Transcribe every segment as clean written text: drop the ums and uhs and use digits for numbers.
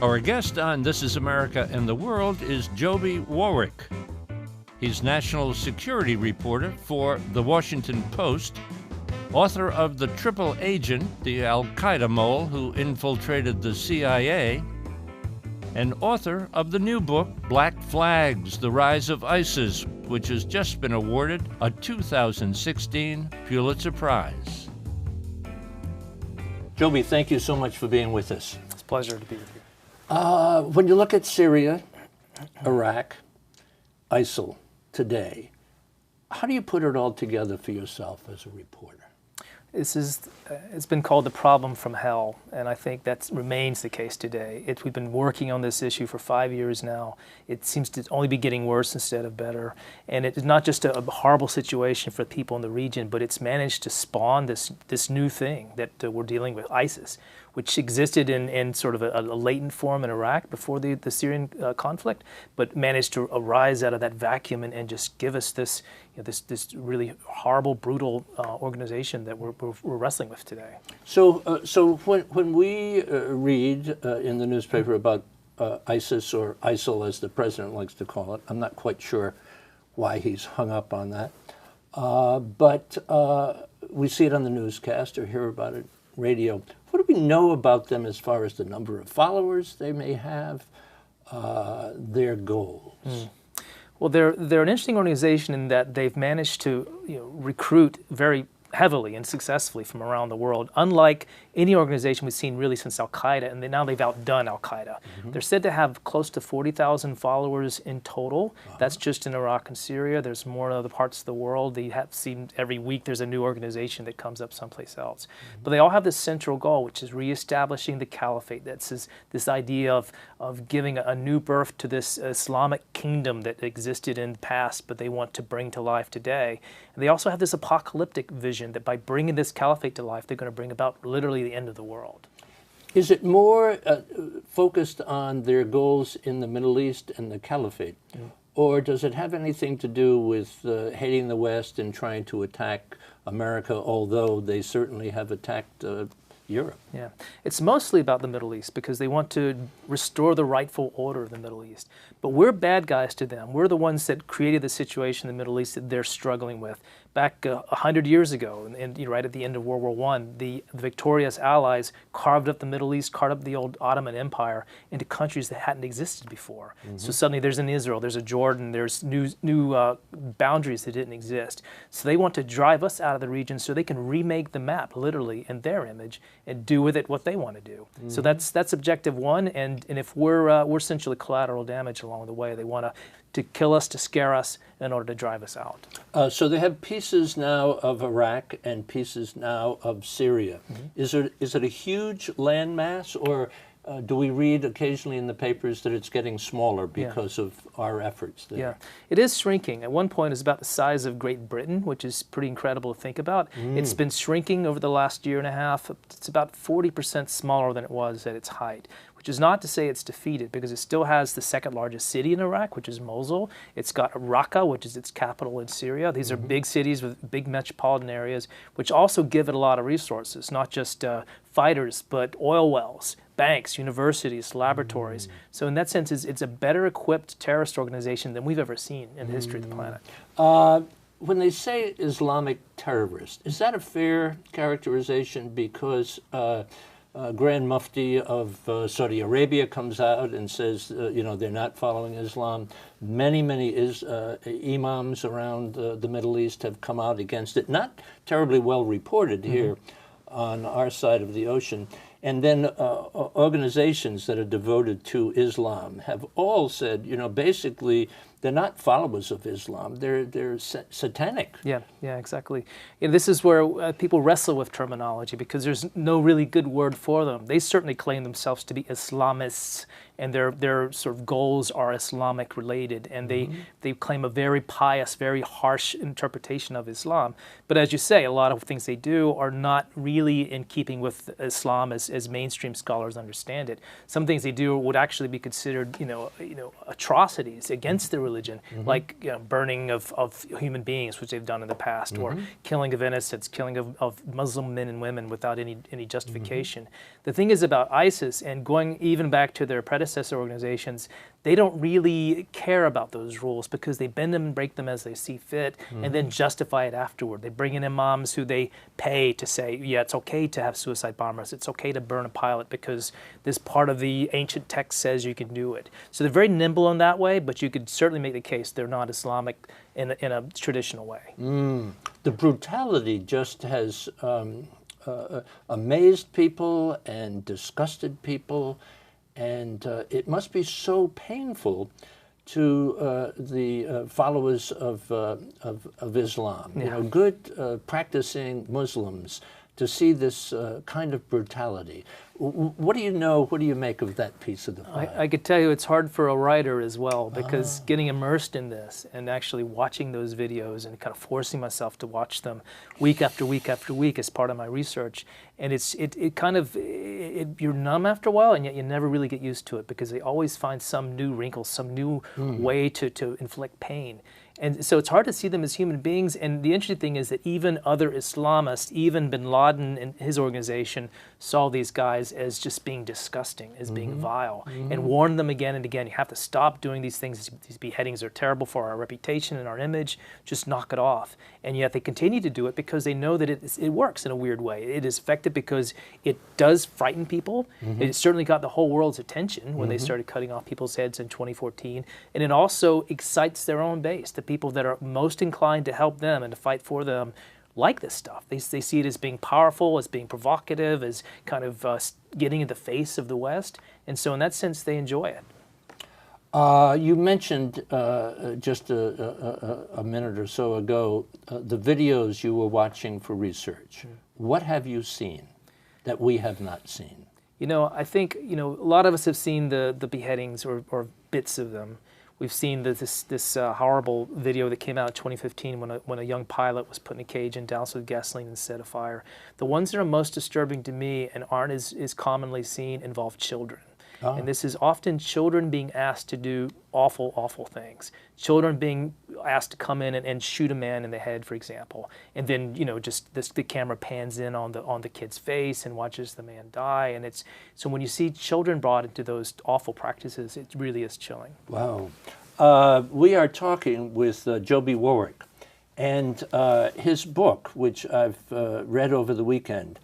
Our guest on This is America and the World is Joby Warrick. He's national security reporter for The Washington Post, author of The Triple Agent, the Al-Qaeda mole who infiltrated the CIA, and author of the new book, Black Flags, The Rise of ISIS, which has just been awarded a 2016 Pulitzer Prize. Joby, thank you so much for being with us. It's a pleasure to be with you. When you look at Syria, Iraq, ISIL today, how do you put it all together for yourself as a reporter? It's been called the problem from hell, and I think that remains the case today. We've been working on this issue for 5 years now. It seems to only be getting worse instead of better. And it's not just a horrible situation for people in the region, but it's managed to spawn this new thing that we're dealing with, ISIS, which existed in sort of a latent form in Iraq before the Syrian conflict, but managed to arise out of that vacuum and just give us this really horrible, brutal organization that we're wrestling with today. So when we read in the newspaper about ISIS, or ISIL as the president likes to call it, I'm not quite sure why he's hung up on that, but we see it on the newscast or hear about it radio. What do we know about them as far as the number of followers they may have, their goals? Well, they're an interesting organization in that they've managed to recruit very heavily and successfully from around the world, unlike any organization we've seen really since Al-Qaeda, and now they've outdone Al-Qaeda. They're said to have close to 40,000 followers in total. That's just in Iraq and Syria. There's more in other parts of the world. They have seen every week there's a new organization that comes up someplace else. But they all have this central goal, which is reestablishing the caliphate. That's this idea of giving a new birth to this Islamic kingdom that existed in the past, but they want to bring to life today. And they also have this apocalyptic vision that by bringing this caliphate to life, they're going to bring about literally the end of the world. Is it more focused on their goals in the Middle East and the caliphate, or does it have anything to do with hating the West and trying to attack America, although they certainly have attacked Europe? Yeah, it's mostly about the Middle East because they want to restore the rightful order of the Middle East. But we're bad guys to them. We're the ones that created the situation in the Middle East that they're struggling with. Back 100 years ago, and right at the end of World War I, the victorious Allies carved up the Middle East, carved up the old Ottoman Empire into countries that hadn't existed before. So suddenly there's an Israel, there's a Jordan, there's new boundaries that didn't exist. So they want to drive us out of the region so they can remake the map, literally, in their image, and do with it what they want to do. So that's objective one, and if we're essentially collateral damage along the way. They want to kill us, to scare us, in order to drive us out. So they have pieces now of Iraq and pieces now of Syria. Is it a huge landmass, or do we read occasionally in the papers that it's getting smaller because of our efforts there? Yeah, it is shrinking. At one point, it's about the size of Great Britain, which is pretty incredible to think about. It's been shrinking over the last year and a half. It's about 40% smaller than it was at its height, which is not to say it's defeated, because it still has the second largest city in Iraq, which is Mosul. It's got Raqqa, which is its capital in Syria. These are big cities with big metropolitan areas, which also give it a lot of resources, not just fighters, but oil wells, banks, universities, laboratories. So in that sense, it's a better equipped terrorist organization than we've ever seen in the history of the planet. When they say Islamic terrorist, is that a fair characterization? Because Grand Mufti of Saudi Arabia comes out and says, they're not following Islam. Many imams around the Middle East have come out against it. Not terribly well reported here on our side of the ocean. And then organizations that are devoted to Islam have all said, basically, they're not followers of Islam. They're satanic. Yeah, exactly. This is where people wrestle with terminology because there's no really good word for them. They certainly claim themselves to be Islamists, and their sort of goals are Islamic related, and they claim a very pious, very harsh interpretation of Islam. But as you say, a lot of things they do are not really in keeping with Islam as mainstream scholars understand it. Some things they do would actually be considered, atrocities against the religion. religion, like burning of human beings, which they've done in the past, or killing of innocents, killing of Muslim men and women without any justification. The thing is about ISIS, and going even back to their predecessor organizations, they don't really care about those rules because they bend them and break them as they see fit, and then justify it afterward. They bring in imams who they pay to say, yeah, it's okay to have suicide bombers, it's okay to burn a pilot because this part of the ancient text says you can do it. So they're very nimble in that way, but you could certainly make the case they're not Islamic in a traditional way. The brutality just has amazed people and disgusted people, and it must be so painful to the followers of Islam, you know, good practicing Muslims, to see this kind of brutality. What do you know, what do you make of that piece of the pie? I could tell you it's hard for a writer as well, because getting immersed in this and actually watching those videos and kind of forcing myself to watch them week after week after week as part of my research, and you're numb after a while, and yet you never really get used to it because they always find some new wrinkle, some new way to inflict pain. And so it's hard to see them as human beings. And the interesting thing is that even other Islamists, even bin Laden and his organization, saw these guys as just being disgusting, as being vile, and warned them again and again, you have to stop doing these things. These beheadings are terrible for our reputation and our image. Just knock it off. And yet they continue to do it because they know that it works in a weird way. It is effective because it does frighten people. It certainly got the whole world's attention when they started cutting off people's heads in 2014. And it also excites their own base. The people that are most inclined to help them and to fight for them like this stuff. They see it as being powerful, as being provocative, as kind of getting in the face of the West. And so in that sense, they enjoy it. You mentioned just a minute or so ago the videos you were watching for research. What have you seen that we have not seen? You know, I think, a lot of us have seen the beheadings or bits of them. We've seen this horrible video that came out in 2015 when a young pilot was put in a cage and doused with gasoline and set afire. The ones that are most disturbing to me and aren't as commonly seen involve children. And this is often children being asked to do awful, awful things. Children being asked to come in and shoot a man in the head, for example. And then, the camera pans in on the kid's face and watches the man die. And so when you see children brought into those awful practices, it really is chilling. Wow. We are talking with Joby Warrick, and his book, which I've read over the weekend,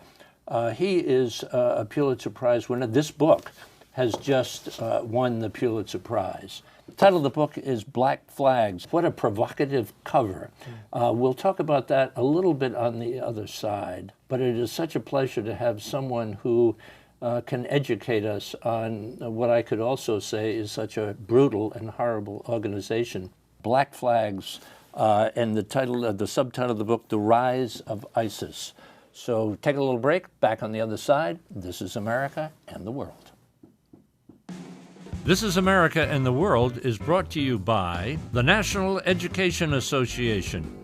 he is a Pulitzer Prize winner. This book has just won the Pulitzer Prize. The title of the book is Black Flags. What a provocative cover. We'll talk about that a little bit on the other side, but it is such a pleasure to have someone who can educate us on what I could also say is such a brutal and horrible organization. Black Flags, and the subtitle of the book, The Rise of ISIS. So take a little break. Back on the other side, This is America and the World. This is America and the World is brought to you by the National Education Association,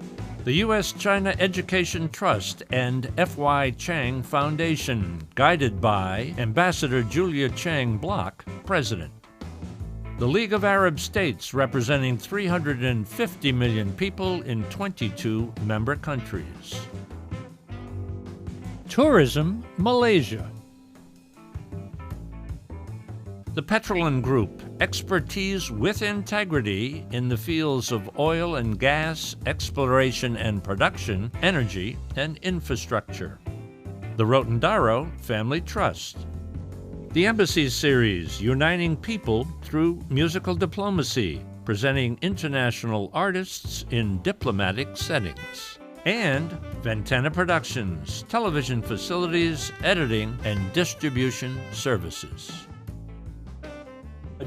the U.S.-China Education Trust, and F.Y. Chang Foundation, guided by Ambassador Julia Chang Block, President. The League of Arab States, representing 350 million people in 22 member countries. Tourism Malaysia. The Petroleum Group, expertise with integrity in the fields of oil and gas, exploration and production, energy, and infrastructure. The Rotondaro Family Trust. The Embassy Series, uniting people through musical diplomacy, presenting international artists in diplomatic settings. And Ventana Productions, television facilities, editing, and distribution services.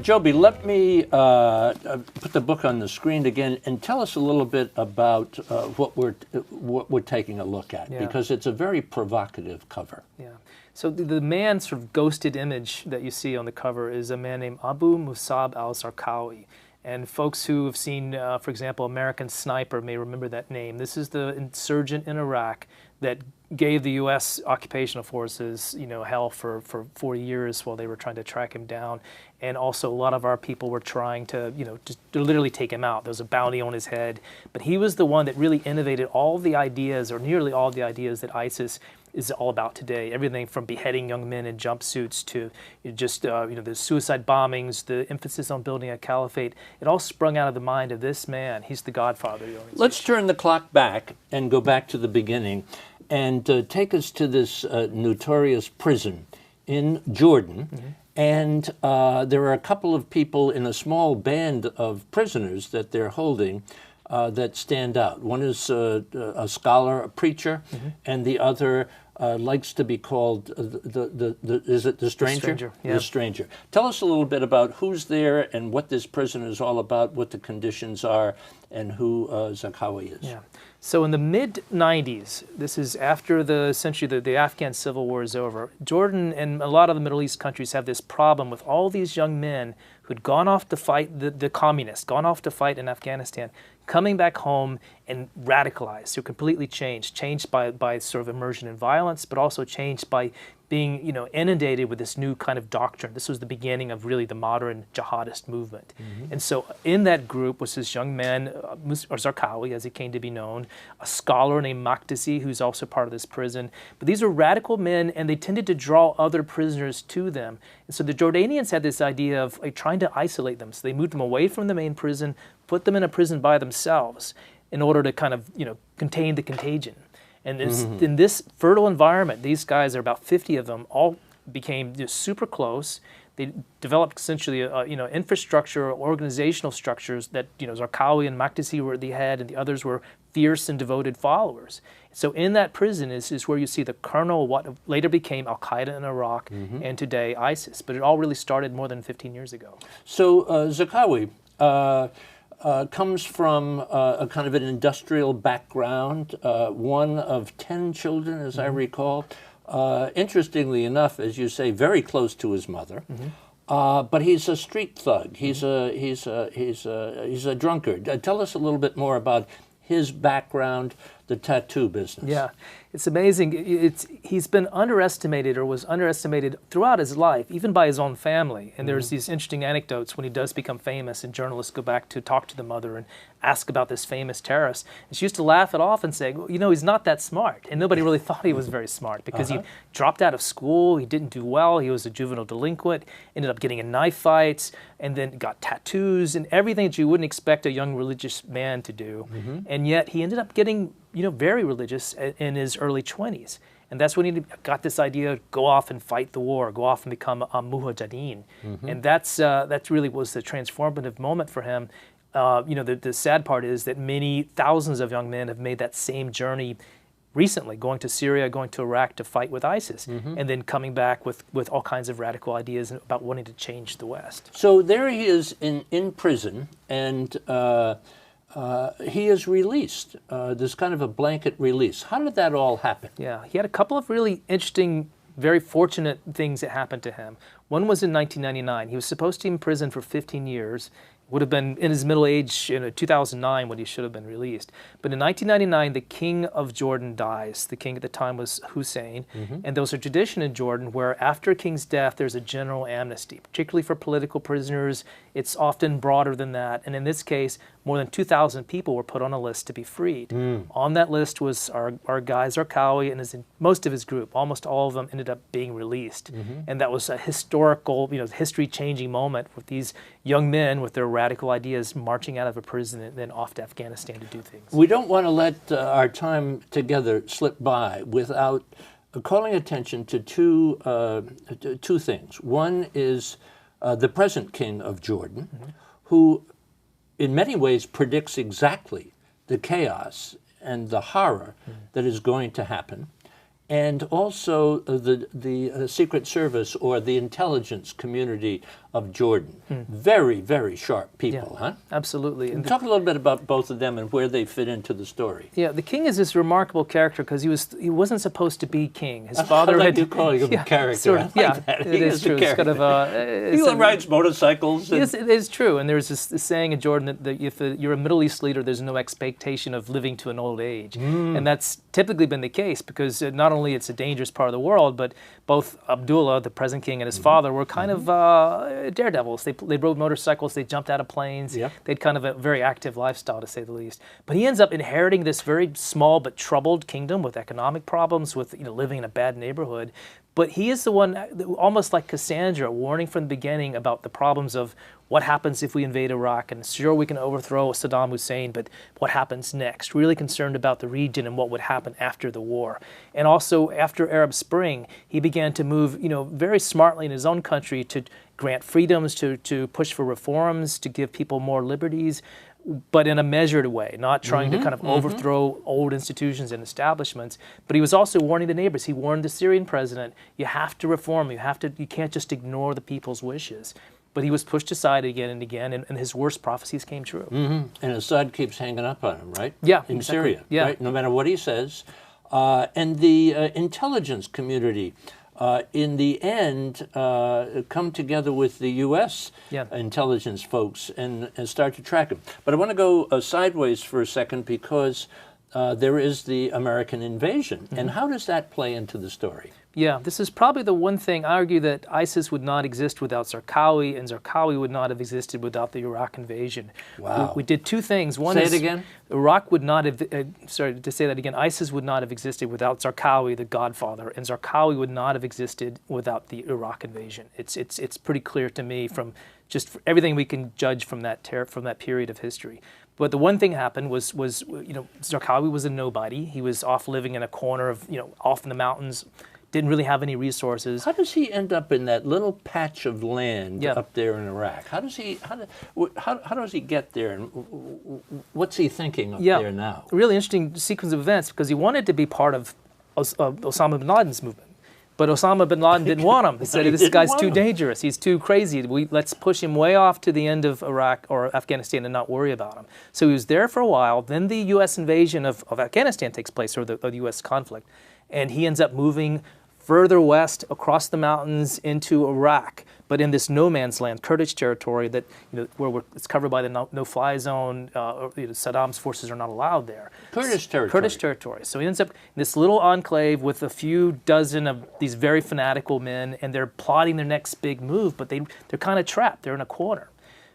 Joby, let me put the book on the screen again and tell us a little bit about what we're taking a look at, because it's a very provocative cover. Yeah. So the man's sort of ghosted image that you see on the cover is a man named Abu Musab al-Zarqawi. And folks who have seen, for example, American Sniper may remember that name. This is the insurgent in Iraq that gave the U.S. occupational forces, hell for 4 years while they were trying to track him down. And also a lot of our people were trying to, just to literally take him out. There was a bounty on his head. But he was the one that really innovated all the ideas, or nearly all the ideas, that ISIS is all about today. Everything from beheading young men in jumpsuits to just, the suicide bombings, the emphasis on building a caliphate. It all sprung out of the mind of this man. He's the godfather of the organization. Let's turn the clock back and go back to the beginning and take us to this notorious prison in Jordan. Mm-hmm. And there are a couple of people in a small band of prisoners that they're holding that stand out. One is a scholar, a preacher, mm-hmm. and the other likes to be called is it the stranger? The stranger, yeah. The stranger. Tell us a little bit about who's there and what this prison is all about, what the conditions are, and who Zarqawi is. Yeah. So in the mid-90s, this is after the Afghan civil war is over, Jordan and a lot of the Middle East countries have this problem with all these young men who'd gone off to fight the communists, gone off to fight in Afghanistan, coming back home and radicalized, so completely changed by sort of immersion in violence, but also changed by being inundated with this new kind of doctrine. This was the beginning of really the modern jihadist movement. Mm-hmm. And so in that group was this young man, or Zarqawi as he came to be known, a scholar named Makdisi, who's also part of this prison. But these are radical men, and they tended to draw other prisoners to them. And so the Jordanians had this idea of trying to isolate them. So they moved them away from the main prison, put them in a prison by themselves in order to kind of contain the contagion. And mm-hmm. in this fertile environment, these guys, there are about 50 of them, all became just super close. They developed essentially infrastructure, organizational structures that Zarqawi and Makdisi were at the head, and the others were fierce and devoted followers. So in that prison is where you see the kernel of what later became Al-Qaeda in Iraq, mm-hmm. and today ISIS. But it all really started more than 15 years ago. So Zarqawi comes from a kind of an industrial background, one of 10 children, as mm-hmm. I recall. Interestingly enough, as you say, very close to his mother. Mm-hmm. But he's a street thug. He's a drunkard. Tell us a little bit more about his background, the tattoo business. Yeah, it's amazing. He's been underestimated, or was underestimated throughout his life, even by his own family. And there's these interesting anecdotes when he does become famous, and journalists go back to talk to the mother and ask about this famous terrorist. And she used to laugh it off and say, well, he's not that smart. And nobody really thought he was very smart because he dropped out of school, he didn't do well, he was a juvenile delinquent, ended up getting in knife fights, and then got tattoos and everything that you wouldn't expect a young religious man to do. Mm-hmm. And yet he ended up getting very religious in his early 20s. And that's when he got this idea to go off and fight the war, go off and become a mujahideen. Mm-hmm. And that really was the transformative moment for him. The sad part is that many thousands of young men have made that same journey recently, going to Syria, going to Iraq to fight with ISIS, mm-hmm. and then coming back with all kinds of radical ideas about wanting to change the West. So there he is in prison, and he is released. There's kind of a blanket release. How did that all happen? Yeah, he had a couple of really interesting, very fortunate things that happened to him. One was in 1999. He was supposed to be in prison for 15 years. Would have been in his middle age in 2009 when he should have been released. But in 1999, the king of Jordan dies. The king at the time was Hussein. Mm-hmm. And there was a tradition in Jordan where after a king's death, there's a general amnesty, particularly for political prisoners. It's often broader than that. And in this case, more than 2,000 people were put on a list to be freed. Mm. On that list was our guy Zarqawi and most of his group. Almost all of them ended up being released. Mm-hmm. And that was a historical, history-changing moment with these young men with their radical ideas marching out of a prison and then off to Afghanistan to do things. We don't want to let our time together slip by without calling attention to two things. One is the present king of Jordan, mm-hmm. who in many ways predicts exactly the chaos and the horror that is going to happen, and also the Secret Service or the intelligence community of Jordan. Very, very sharp people, huh? Absolutely. And talk a little bit about both of them and where they fit into the story. Yeah, the king is this remarkable character because he wasn't supposed to be king. His father I like had you calling him a character. Sort of, I like that. It is true. It's kind of he rides motorcycles. Yes, it is true. And there's this saying in Jordan that if you're a Middle East leader, there's no expectation of living to an old age, and that's typically been the case because not only it's a dangerous part of the world, but both Abdullah, the present king, and his father were kind of daredevils. They rode motorcycles, they jumped out of planes. Yeah. They had kind of a very active lifestyle, to say the least. But he ends up inheriting this very small but troubled kingdom with economic problems, with living in a bad neighborhood. But he is the one, almost like Cassandra, warning from the beginning about the problems of what happens if we invade Iraq. And sure, we can overthrow Saddam Hussein, but what happens next? Really concerned about the region and what would happen after the war. And also, after Arab Spring, he began to move, very smartly in his own country to grant freedoms, to push for reforms, to give people more liberties, but in a measured way, not trying to kind of overthrow old institutions and establishments. But he was also warning the neighbors. He warned the Syrian president, you have to reform, you can't just ignore the people's wishes. But he was pushed aside again and again, and his worst prophecies came true. And Assad keeps hanging up on him, right? Yeah, in exactly. Syria, Yeah. right? No matter what he says. And the intelligence community, in the end, come together with the U.S. Intelligence folks and start to track him. But I want to go sideways for a second because there is the American invasion. And how does that play into the story? Yeah, this is probably the one thing. I argue that ISIS would not exist without Zarqawi, and Zarqawi would not have existed without the Iraq invasion. Wow. We did two things. One Say is it again? Iraq would not have, ISIS would not have existed without Zarqawi, the godfather, and Zarqawi would not have existed without the Iraq invasion. It's pretty clear to me from just everything we can judge from that period of history. But the one thing happened was Zarqawi was a nobody. He was off living in a corner of, off in the mountains, didn't really have any resources. How does he end up in that little patch of land up there in Iraq? How does he get there, and what's he thinking up there now? A really interesting sequence of events because he wanted to be part of Osama bin Laden's movement. But Osama bin Laden didn't want him. He said, this guy's too dangerous. He's too crazy. Let's push him way off to the end of Iraq or Afghanistan and not worry about him. So he was there for a while. Then the U.S. invasion of Afghanistan takes place, or the U.S. conflict. And he ends up moving further west across the mountains into Iraq, but in this no man's land, Kurdish territory that where it's covered by the no-fly zone. Saddam's forces are not allowed there. Kurdish territory. Kurdish territory. So he ends up in this little enclave with a few dozen of these very fanatical men, and they're plotting their next big move, but they're kind of trapped. They're in a corner.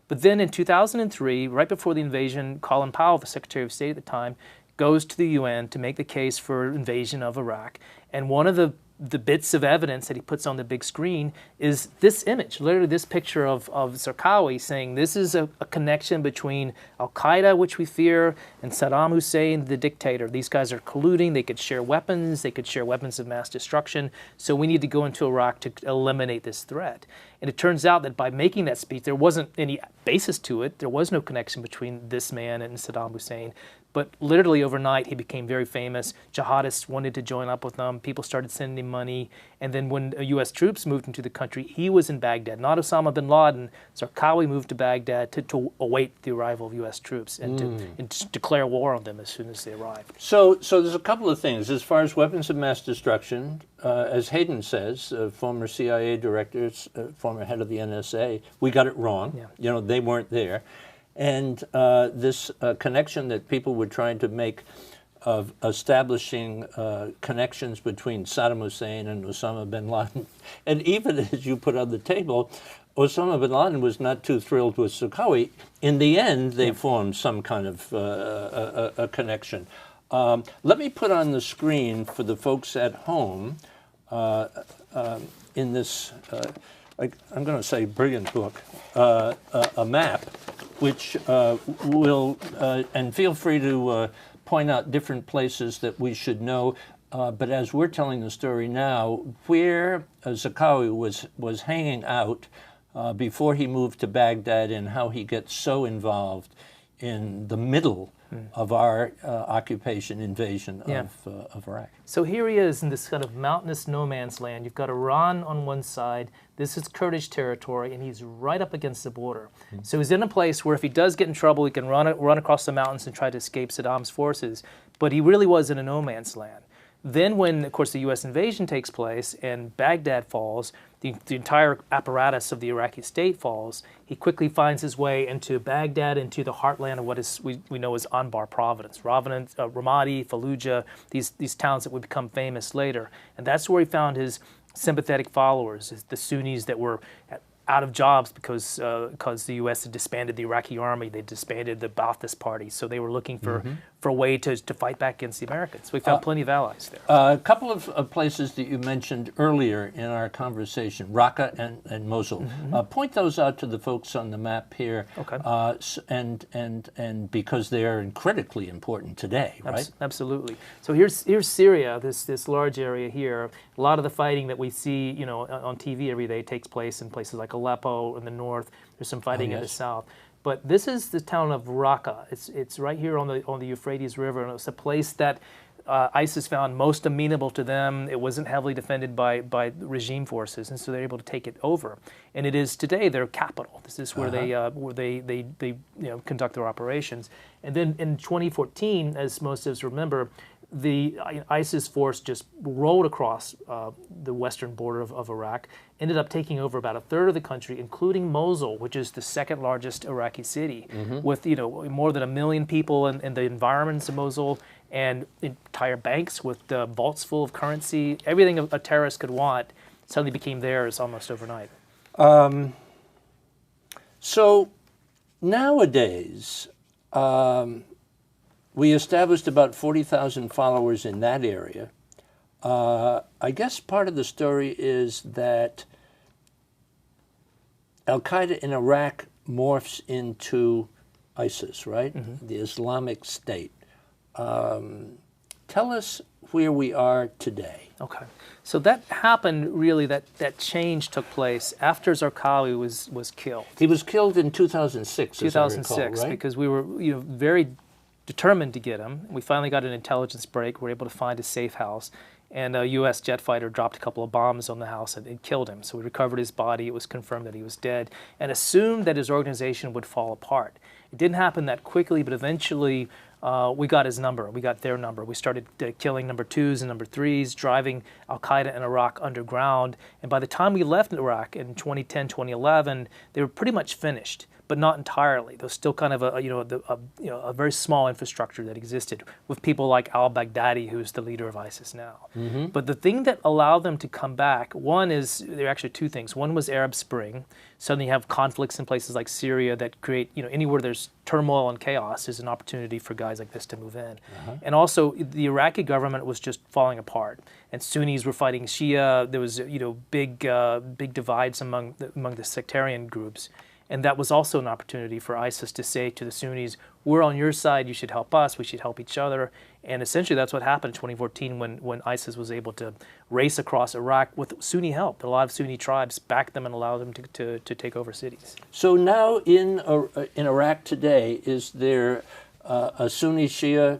But then in 2003, right before the invasion, Colin Powell, the Secretary of State at the time, goes to the UN to make the case for invasion of Iraq, and one of the bits of evidence that he puts on the big screen is this image, literally this picture of Zarqawi saying this is a connection between al-Qaeda, which we fear, and Saddam Hussein, the dictator. These guys are colluding. They could share weapons of mass destruction. So we need to go into Iraq to eliminate this threat. And it turns out that by making that speech, there wasn't any basis to it. There was no connection between this man and Saddam Hussein. But literally overnight, he became very famous. Jihadists wanted to join up with him. People started sending him money. And then when U.S. troops moved into the country, he was in Baghdad. Not Osama bin Laden. Zarqawi moved to Baghdad to await the arrival of U.S. troops and to declare war on them as soon as they arrived. So there's a couple of things. As far as weapons of mass destruction, as Hayden says, former CIA director, former head of the NSA, we got it wrong. Yeah. They weren't there. And this connection that people were trying to make of establishing connections between Saddam Hussein and Osama bin Laden. And even as you put on the table, Osama bin Laden was not too thrilled with Zarqawi. In the end, they formed some kind of a connection. Let me put on the screen for the folks at home in this, I'm going to say brilliant book, a map, which will, and feel free to point out different places that we should know, but as we're telling the story now, where Zarqawi was hanging out before he moved to Baghdad and how he gets so involved in the middle of our occupation, invasion Yeah. of Iraq. So here he is in this kind of mountainous no man's land. You've got Iran on one side. This is Kurdish territory, and he's right up against the border. So he's in a place where if he does get in trouble, he can run across the mountains and try to escape Saddam's forces. But he really was in a no man's land. Then when, of course, the U.S. invasion takes place and Baghdad falls, the entire apparatus of the Iraqi state falls, he quickly finds his way into Baghdad, into the heartland of what is we know as Anbar Province, Ramadi, Fallujah, these towns that would become famous later. And that's where he found his sympathetic followers, the Sunnis that were out of jobs because the U.S. had disbanded the Iraqi army. They disbanded the Ba'athist party. So they were looking for a way to fight back against the Americans. We found plenty of allies there. A couple of places that you mentioned earlier in our conversation, Raqqa and Mosul. Point those out to the folks on the map here. Okay. And because they are critically important today, right? Absolutely. So here's Syria, this large area here. A lot of the fighting that we see, on TV every day takes place in places like Aleppo in the north. There's some fighting in the south. But this is the town of Raqqa. It's right here on the Euphrates River, and it's a place that ISIS found most amenable to them. It wasn't heavily defended by regime forces, and so they're able to take it over. And it is today their capital. This is where they conduct their operations. And then in 2014, as most of us remember, the ISIS force just rolled across the western border of Iraq, ended up taking over about a third of the country, including Mosul, which is the second largest Iraqi city, with more than 1 million people in the environments of Mosul, and entire banks with vaults full of currency. Everything a terrorist could want suddenly became theirs almost overnight. So nowadays, we established about 40,000 followers in that area. I guess part of the story is that Al-Qaeda in Iraq morphs into ISIS, right? The Islamic State. Tell us where we are today. Okay. So that happened really, that change took place after Zarqawi was killed. He was killed in 2006, 2006, as I recall, right? because we were very determined to get him. We finally got an intelligence break. We were able to find a safe house. And a U.S. jet fighter dropped a couple of bombs on the house and it killed him. So we recovered his body. It was confirmed that he was dead and assumed that his organization would fall apart. It didn't happen that quickly, but eventually we got his number. We got their number. We started killing number 2s and number 3s, driving Al-Qaeda in Iraq underground. And by the time we left Iraq in 2010, 2011, they were pretty much finished, but not entirely. There was still kind of a very small infrastructure that existed with people like al-Baghdadi, who's the leader of ISIS now. But the thing that allowed them to come back, there are actually two things. One was Arab Spring. Suddenly you have conflicts in places like Syria that create, anywhere there's turmoil and chaos is an opportunity for guys like this to move in. And also the Iraqi government was just falling apart. And Sunnis were fighting Shia. There was, big divides among the sectarian groups. And that was also an opportunity for ISIS to say to the Sunnis, we're on your side, you should help us, we should help each other. And essentially that's what happened in 2014 when ISIS was able to race across Iraq with Sunni help. A lot of Sunni tribes backed them and allowed them to take over cities. So now in Iraq today, is there a Sunni Shia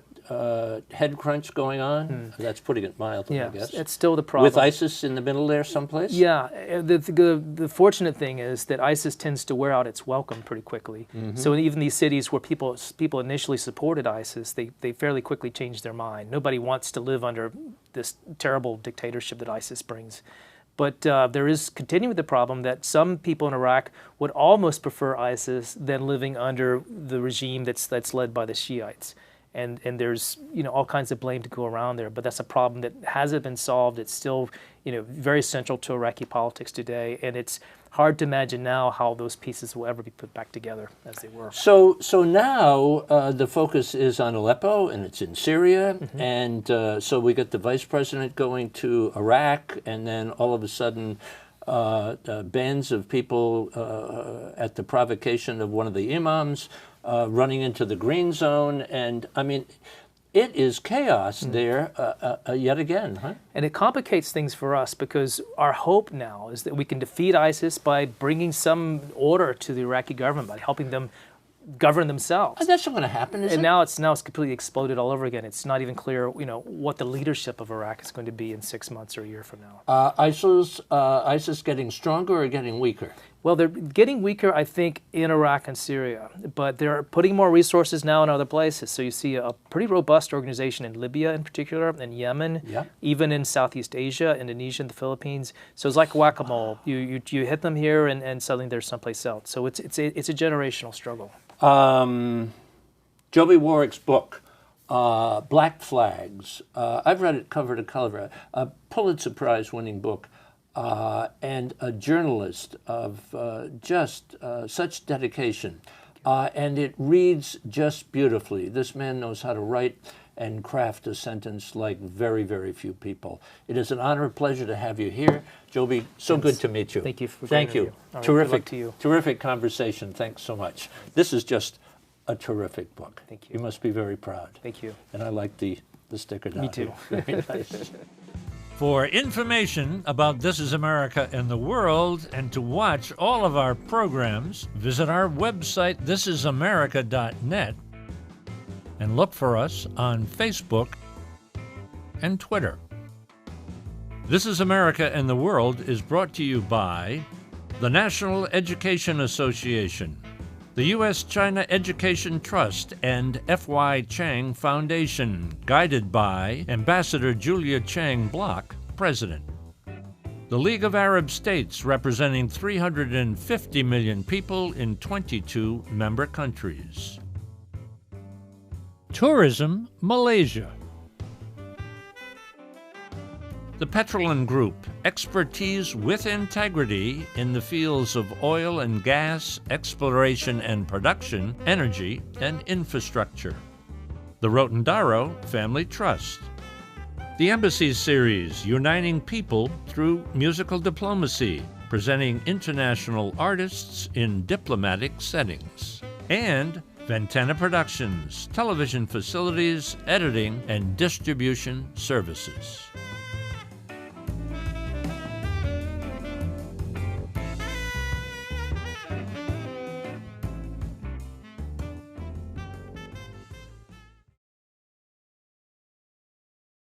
head crunch going on? That's putting it mildly, I guess. It's still the problem. With ISIS in the middle there someplace? Yeah. The fortunate thing is that ISIS tends to wear out its welcome pretty quickly. So even these cities where people initially supported ISIS, they fairly quickly changed their mind. Nobody wants to live under this terrible dictatorship that ISIS brings. But there is continuing the problem that some people in Iraq would almost prefer ISIS than living under the regime that's led by the Shiites. And there's all kinds of blame to go around there, but that's a problem that hasn't been solved. It's still very central to Iraqi politics today, and it's hard to imagine now how those pieces will ever be put back together as they were. So now the focus is on Aleppo, and it's in Syria, and so we got the vice president going to Iraq, and then all of a sudden bands of people at the provocation of one of the imams running into the green zone, and I mean, it is chaos there yet again, huh? And it complicates things for us because our hope now is that we can defeat ISIS by bringing some order to the Iraqi government, by helping them govern themselves. That's not going to happen, is it? And now it's completely exploded all over again. It's not even clear, what the leadership of Iraq is going to be in 6 months or a year from now. ISIS getting stronger or getting weaker? Well, they're getting weaker, I think, in Iraq and Syria, but they're putting more resources now in other places. So you see a pretty robust organization in Libya in particular, and Yemen, even in Southeast Asia, Indonesia, and the Philippines. So it's like whack-a-mole. You hit them here, and suddenly they're someplace else. So it's a generational struggle. Joby Warrick's book, Black Flags. I've read it cover to cover. A Pulitzer Prize-winning book. And a journalist of just such dedication. And it reads just beautifully. This man knows how to write and craft a sentence like very, very few people. It is an honor and pleasure to have you here. Joby, so good to meet you. Thank you for Thank you. Right, Terrific, to you. Terrific conversation. Thanks so much. This is just a terrific book. Thank you. You must be very proud. Thank you. And I like the sticker down Me too. here. Very nice. For information about This Is America and the World, and to watch all of our programs, visit our website, thisisamerica.net, and look for us on Facebook and Twitter. This Is America and the World is brought to you by the National Education Association, the U.S.-China Education Trust, and F.Y. Chang Foundation, guided by Ambassador Julia Chang Block, President. The League of Arab States, representing 350 million people in 22 member countries. Tourism Malaysia. The Petrolin Group, expertise with integrity in the fields of oil and gas, exploration and production, energy, and infrastructure. The Rotondaro Family Trust. The Embassies Series, uniting people through musical diplomacy, presenting international artists in diplomatic settings. And Ventana Productions, television facilities, editing, and distribution services.